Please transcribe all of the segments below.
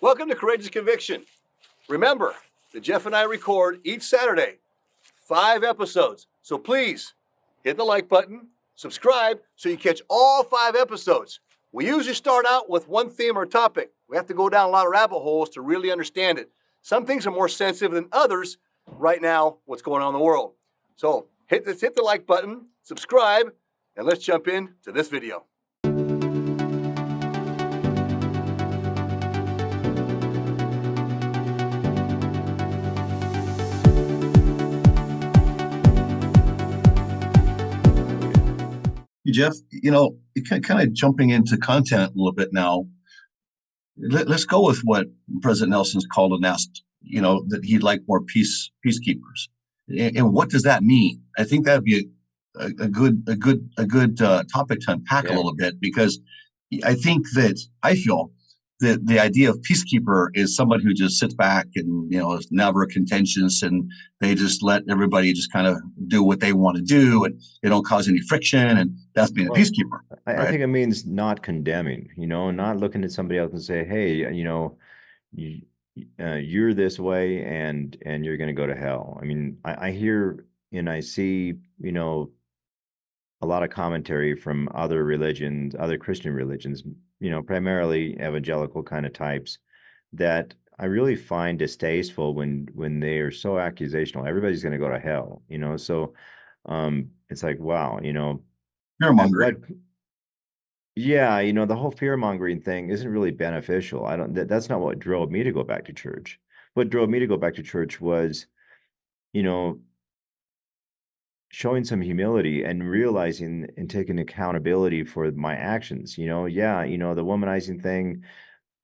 Welcome to Courageous Conviction. Remember that Jeff and I record each Saturday 5 episodes. So please hit the like button, subscribe so you catch all 5 episodes. We usually start out with one theme or topic. We have to go down a lot of rabbit holes to really understand it. Some things are more sensitive than others right now, what's going on in the world. So hit the like button, subscribe, and let's jump into this video. Jeff, kind of jumping into content a little bit now. Let's go with what President Nelson's called and asked, that he'd like more peacekeepers. And what does that mean? I think that'd be a good topic to unpack a little bit, because I feel that the idea of peacekeeper is somebody who just sits back and, is never contentious, and they just let everybody just kind of do what they want to do, and they don't cause any friction, and that's being a peacekeeper. I think it means not condemning, not looking at somebody else and say, hey, you're this way and you're going to go to hell. I mean, I hear and I see, a lot of commentary from other religions, other Christian religions, primarily evangelical kind of types, that I really find distasteful when they are so accusational. Everybody's going to go to hell, so it's like, wow, fear-mongering. Yeah, the whole fear-mongering thing isn't really beneficial. That's not what drove me to go back to church. What drove me to go back to church was, showing some humility and realizing and taking accountability for my actions. The womanizing thing,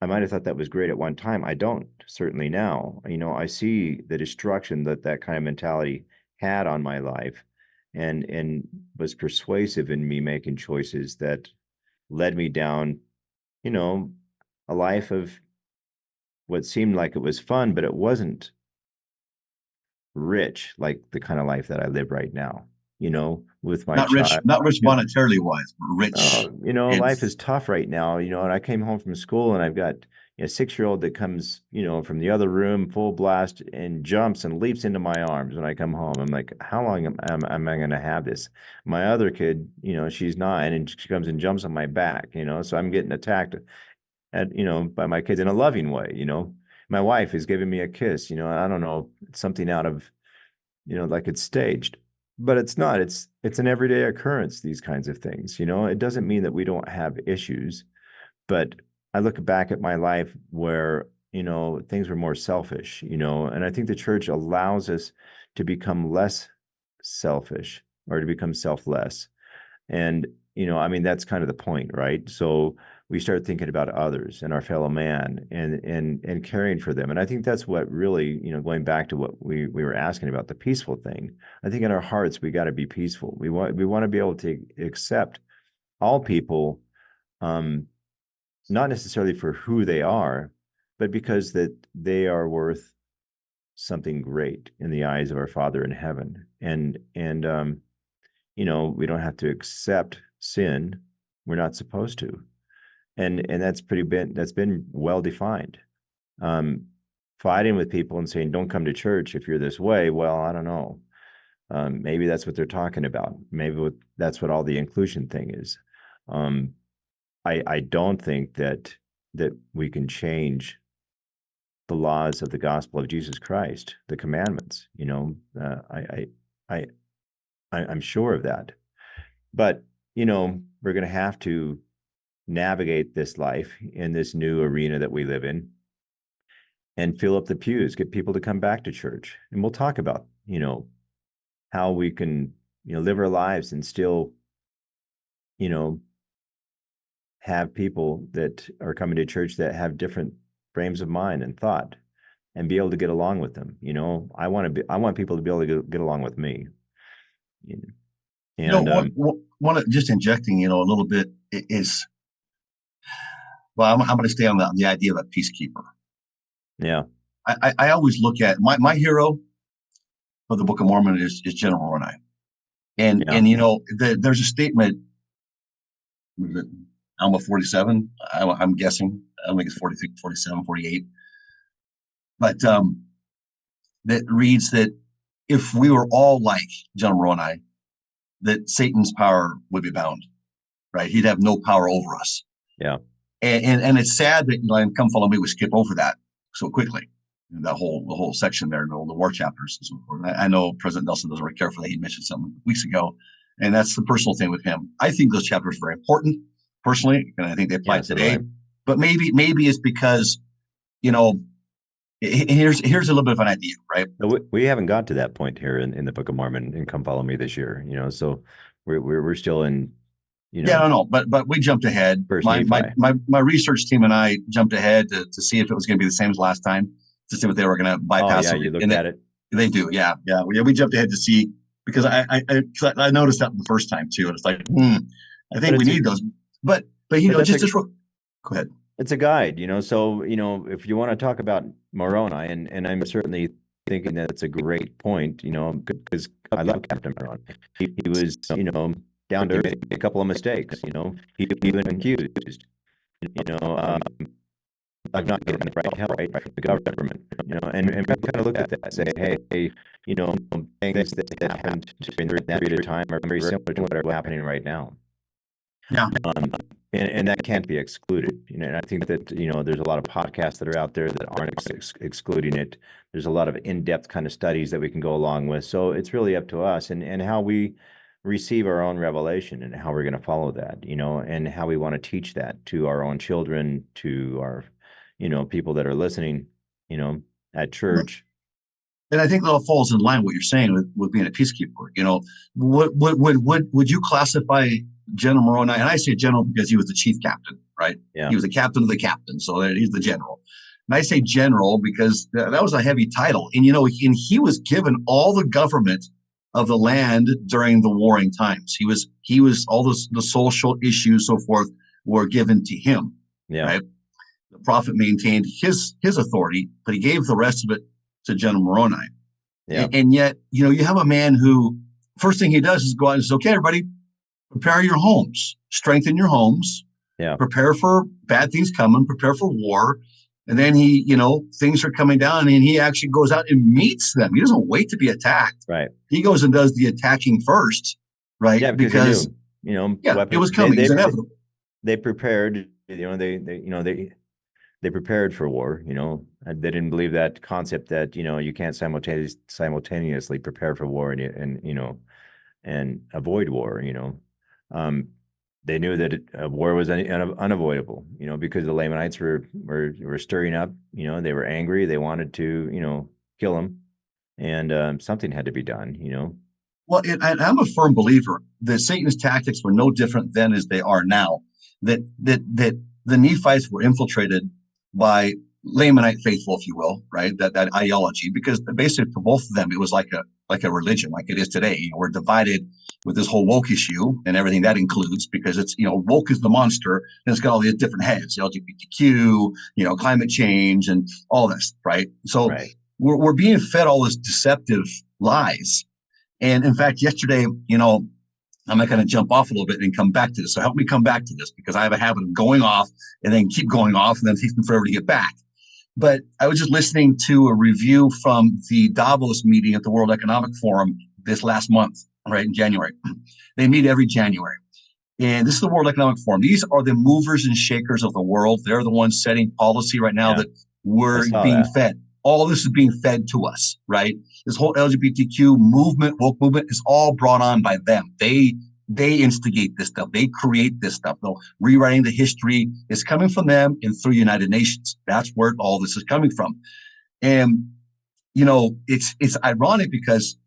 I might have thought that was great at one time. I don't, certainly now. I see the destruction that kind of mentality had on my life, and was persuasive in me making choices that led me down, a life of what seemed like it was fun, but it wasn't rich, like the kind of life that I live right now, with my not rich monetarily wise, but rich. Life is tough right now, and I came home from school and I've got a 6-year-old that comes, from the other room full blast and jumps and leaps into my arms when I come home. I'm like, how long am I going to have this? My other kid, she's 9 and she comes and jumps on my back, so I'm getting attacked by my kids in a loving way. My wife is giving me a kiss, I don't know, something out of, like it's staged, but it's not. It's an everyday occurrence, these kinds of things. It doesn't mean that we don't have issues, but I look back at my life where, things were more selfish, and I think the church allows us to become less selfish, or to become selfless. And, that's kind of the point, right? So we start thinking about others and our fellow man, and caring for them. And I think that's what really, going back to what we were asking about, the peaceful thing. I think in our hearts, we got to be peaceful. We want to be able to accept all people, not necessarily for who they are, but because that they are worth something great in the eyes of our Father in heaven. And we don't have to accept sin. We're not supposed to. And that's been well defined. Fighting with people and saying, don't come to church if you're this way. Well, I don't know. Maybe that's what they're talking about. Maybe that's what all the inclusion thing is. I don't think that we can change the laws of the gospel of Jesus Christ, the commandments. I'm sure of that. But, we're going to have to navigate this life in this new arena that we live in, and fill up the pews, get people to come back to church. And we'll talk about, how we can, live our lives and still, have people that are coming to church that have different frames of mind and thought, and be able to get along with them. I want people to be able to get along with me. And one just injecting, a little bit is, well, I'm going to stay on the idea of a peacekeeper. Yeah. I always look at my hero of the Book of Mormon is General Renai. And there's a statement, Alma 47, I'm guessing, I don't think it's 43, 47, 48. But that reads that if we were all like General Moroni, that Satan's power would be bound, right? He'd have no power over us. Yeah. And it's sad that, in Come Follow Me, we skip over that so quickly. The whole section there, the war chapters and so forth. I know President Nelson doesn't really care for that. He mentioned something weeks ago, and that's the personal thing with him. I think those chapters are very important, personally, and I think they apply today. But maybe it's because, here's a little bit of an idea, right? We haven't got to that point here in the Book of Mormon and Come Follow Me this year, so we're still in, Yeah, no, but we jumped ahead. My research team and I jumped ahead to see if it was going to be the same as last time, to see what they were going to bypass. Oh, yeah, you looked at it. They do, yeah. We jumped ahead to see, because I noticed that the first time too, and it's like, I think we need those, but just go ahead. It's a guide, so if you want to talk about Moroni, and I'm certainly thinking that it's a great point, because I love Captain Moroni. He was, down to earth, a couple of mistakes, he even accused, of not getting the right help from the government, and we kind of look at that and say, hey, things that happened during that period of time are very similar to what are happening right now. Yeah. And that can't be excluded. And I think that, there's a lot of podcasts that are out there that aren't excluding it. There's a lot of in-depth kind of studies that we can go along with. So it's really up to us and how we receive our own revelation and how we're going to follow that, and how we want to teach that to our own children, to our, people that are listening, at church. And I think that all falls in line with what you're saying with being a peacekeeper. Would you classify General Moroni, and I say general because he was the chief captain, right? Yeah. He was the captain of the captain, so he's the general. And I say general because that was a heavy title, and and he was given all the government of the land during the warring times. He was all the social issues, so forth, were given to him. Yeah. Right? The prophet maintained his authority, but he gave the rest of it to General Moroni. Yeah. And yet, you have a man who, first thing he does is go out and say, okay, everybody, prepare your homes, strengthen your homes, prepare for bad things coming, prepare for war. And then he, things are coming down, and he actually goes out and meets them. He doesn't wait to be attacked. Right. He goes and does the attacking first. Right. Yeah, because he knew, it was coming. It's inevitable. They prepared, they prepared for war, they didn't believe that concept that, you can't simultaneously prepare for war and avoid war, they knew that war was unavoidable, because the Lamanites were stirring up, they were angry. They wanted to, kill him, and something had to be done, Well, I'm a firm believer that Satan's tactics were no different then as they are now, that the Nephites were infiltrated by Lamanite faithful, if you will, right? That ideology, because basically for both of them, it was like a religion, like it is today. We're divided with this whole woke issue and everything that includes, because it's, woke is the monster, and it's got all these different heads, LGBTQ, climate change and all this, right? So we're being fed all this deceptive lies. And in fact, yesterday, I'm not going to jump off a little bit and come back to this. So help me come back to this, because I have a habit of going off and then keep going off, and then it takes me forever to get back. But I was just listening to a review from the Davos meeting at the World Economic Forum this last month, right, in January. They meet every January. And this is the World Economic Forum. These are the movers and shakers of the world. They're the ones setting policy right now that we're being fed. All this is being fed to us, right? This whole LGBTQ movement, woke movement, is all brought on by them. They instigate this stuff. They create this stuff. Though rewriting the history is coming from them and through United Nations. That's where all this is coming from. And it's ironic because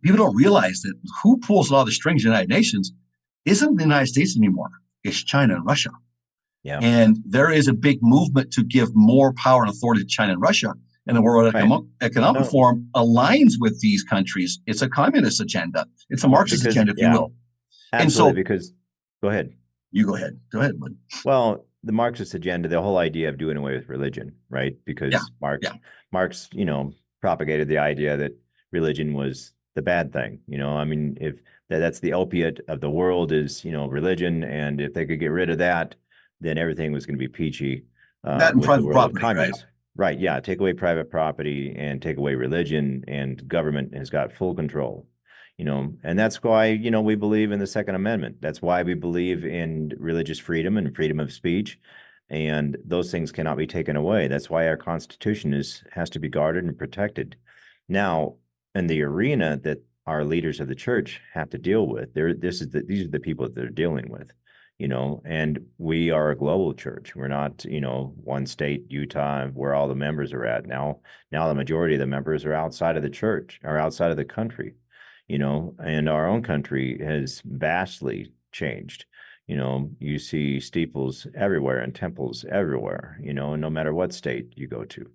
people don't realize that who pulls a lot of the strings in the United Nations isn't the United States anymore. It's China and Russia. Yeah. And there is a big movement to give more power and authority to China and Russia. And the World Economic Forum aligns with these countries. It's a communist agenda. It's a Marxist agenda, if you will. Absolutely, because go ahead. You go ahead. Go ahead, bud. Well, the Marxist agenda, the whole idea of doing away with religion, right? Because Marx, propagated the idea that religion was the bad thing. If that's the opiate of the world is, religion, and if they could get rid of that, then everything was going to be peachy. That and with the private world of property, right? communism. Right. Yeah. Take away private property and take away religion, and government has got full control. And that's why, we believe in the Second Amendment. That's why we believe in religious freedom and freedom of speech. And those things cannot be taken away. That's why our Constitution has to be guarded and protected. Now, in the arena that our leaders of the church have to deal with, these are the people that they're dealing with. And we are a global church. We're not, one state, Utah, where all the members are at now. Now the majority of the members are outside of the church or outside of the country, and our own country has vastly changed. You see steeples everywhere and temples everywhere, no matter what state you go to.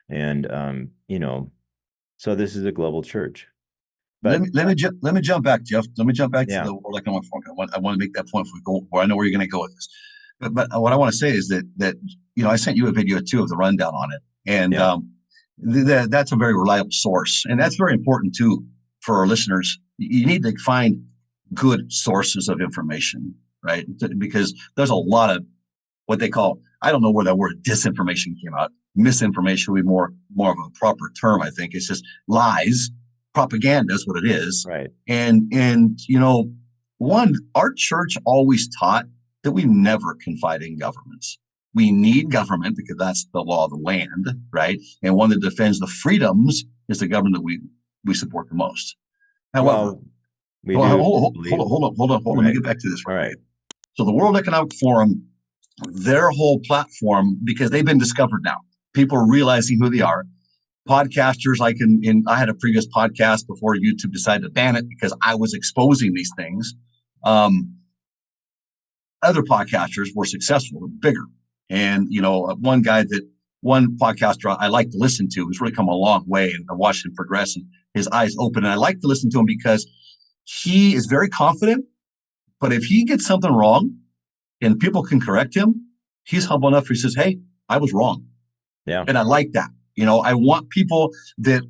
And, so this is a global church. But let me jump back, Jeff. Let me jump back to Yeah. the World Economic Forum. I want to make that point before we go, where I know where you're going to go with this. But what I want to say is that I sent you a video too of the rundown on it, and Yeah. that's a very reliable source, and that's very important too for our listeners. You need to find good sources of information, right? Because there's a lot of what they call, I don't know where that word disinformation came out. Misinformation would be more of a proper term. I think it's just lies. Propaganda is what it is. Right. And our church always taught that we never confide in governments. We need government because that's the law of the land, right? And one that defends the freedoms is the government that we support the most. However, hold on. Let me get back to this. All right. So the World Economic Forum, their whole platform, because they've been discovered now, people are realizing who they are. Podcasters, I had a previous podcast before YouTube decided to ban it because I was exposing these things. Other podcasters were successful, bigger. And, one podcaster I like to listen to has really come a long way, and I watched him progress and his eyes open. And I like to listen to him because he is very confident, but if he gets something wrong and people can correct him, he's humble enough. He says, "Hey, I was wrong." Yeah. And I like that. I want people that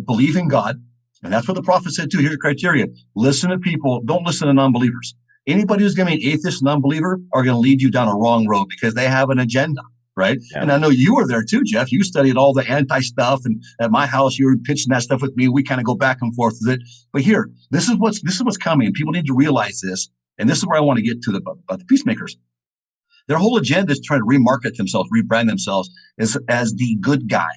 believe in God. And that's what the prophet said too. Here's the criteria. Listen to people. Don't listen to non-believers. Anybody who's going to be an atheist, non-believer are going to lead you down a wrong road because they have an agenda, right? Yeah. And I know you were there too, Jeff. You studied all the anti-stuff, and at my house, you were pitching that stuff with me. We kind of go back and forth with it. But here, this is what's coming. People need to realize this. And this is where I want to get to about the peacemakers. Their whole agenda is trying to remarket themselves, rebrand themselves as the good guy,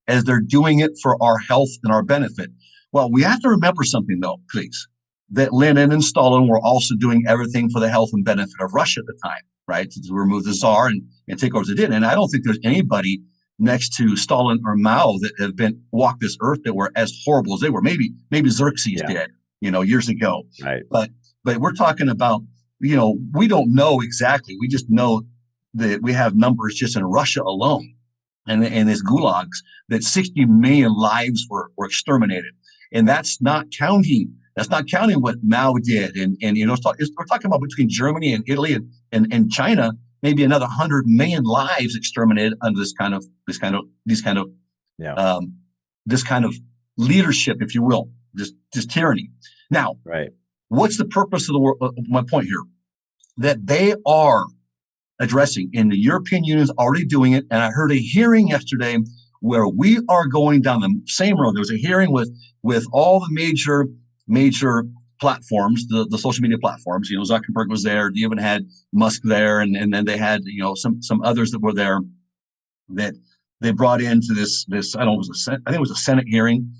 as they're doing it for our health and our benefit. Well, we have to remember something, though, please, that Lenin and Stalin were also doing everything for the health and benefit of Russia at the time, right? To remove the Tsar and take over as they did. And I don't think there's anybody next to Stalin or Mao that have walked this earth that were as horrible as they were. Maybe Xerxes did, years ago. Right. But we're talking about, we don't know exactly. We just know that we have numbers just in Russia alone and these gulags that 60 million lives were exterminated. And that's not counting what Mao did. And we're talking about between Germany and Italy and China, maybe another 100 million lives exterminated under this kind of leadership, if you will, just tyranny. Now, right. What's the purpose of the world? My point here, that they are addressing, and the European Union is already doing it. And I heard a hearing yesterday where we are going down the same road. There was a hearing with all the major platforms, the social media platforms. Zuckerberg was there. They even had Musk there, and then they had some others that were there that they brought into this. I think it was a Senate hearing.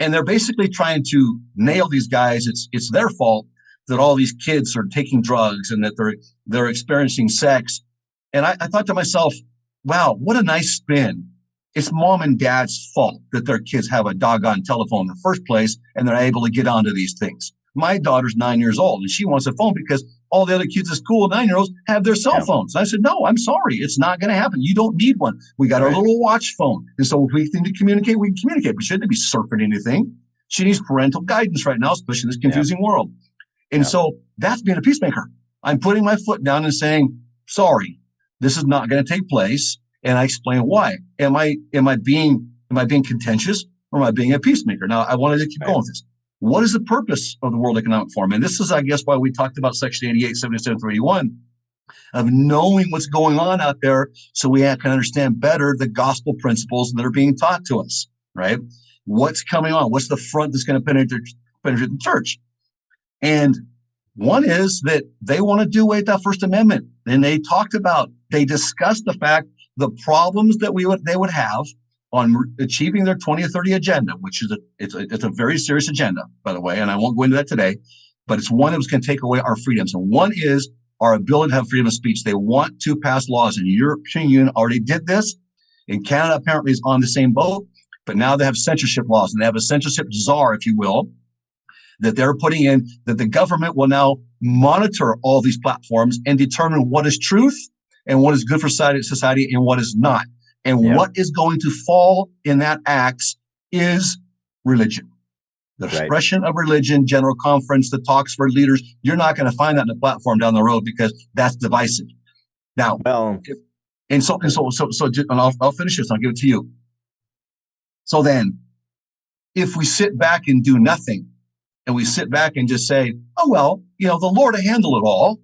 And they're basically trying to nail these guys. It's their fault that all these kids are taking drugs and that they're experiencing sex. And I thought to myself, wow, what a nice spin. It's mom and dad's fault that their kids have a doggone telephone in the first place and they're able to get onto these things. My daughter's 9 years old and she wants a phone because all the other kids at school, 9-year-olds, have their cell phones. I said, no, I'm sorry. It's not going to happen. You don't need one. We got our little watch phone. And so if we need to communicate, we can communicate. But she shouldn't be surfing anything. She needs parental guidance right now, especially in this confusing world. And so that's being a peacemaker. I'm putting my foot down and saying, sorry, this is not going to take place. And I explain why. Am I being contentious, or am I being a peacemaker? Now, I wanted to keep going with this. What is the purpose of the World Economic Forum? And this is, I guess, why we talked about Section 88, 77, 31. of knowing what's going on out there so we can understand better the gospel principles that are being taught to us, right? What's coming on? What's the front that's going to penetrate the church? And one is that they want to do away with that First Amendment. And they discussed the fact, the problems that they would have on achieving their 2030 agenda, which is it's a very serious agenda, by the way, and I won't go into that today, but it's one that was going to take away our freedoms. And one is our ability to have freedom of speech. They want to pass laws, and the European Union already did this. And Canada apparently is on the same boat, but now they have censorship laws, and they have a censorship czar, if you will, that they're putting in, that the government will now monitor all these platforms and determine what is truth and what is good for society and what is not. And what is going to fall in that axe is religion. The expression of religion, general conference, the talks for leaders. You're not going to find that in the platform down the road because that's divisive. Now, I'll finish this. I'll give it to you. So then, if we sit back and do nothing, and we sit back and just say, oh, well, the Lord will handle it all,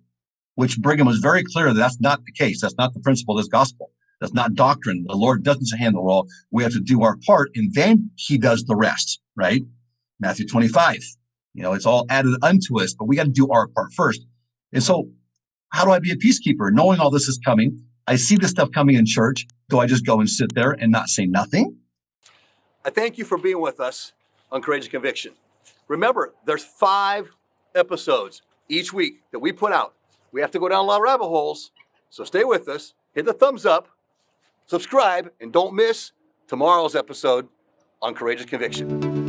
which Brigham was very clear that that's not the case. That's not the principle of this gospel. That's not doctrine. The Lord doesn't handle it all. We have to do our part, and then he does the rest, right? Matthew 25, it's all added unto us, but we got to do our part first. And so how do I be a peacekeeper? Knowing all this is coming, I see this stuff coming in church. Do I just go and sit there and not say nothing? I thank you for being with us on Courageous Conviction. Remember, there's 5 episodes each week that we put out. We have to go down a lot of rabbit holes, so stay with us. Hit the thumbs up, subscribe, and don't miss tomorrow's episode on Courageous Conviction.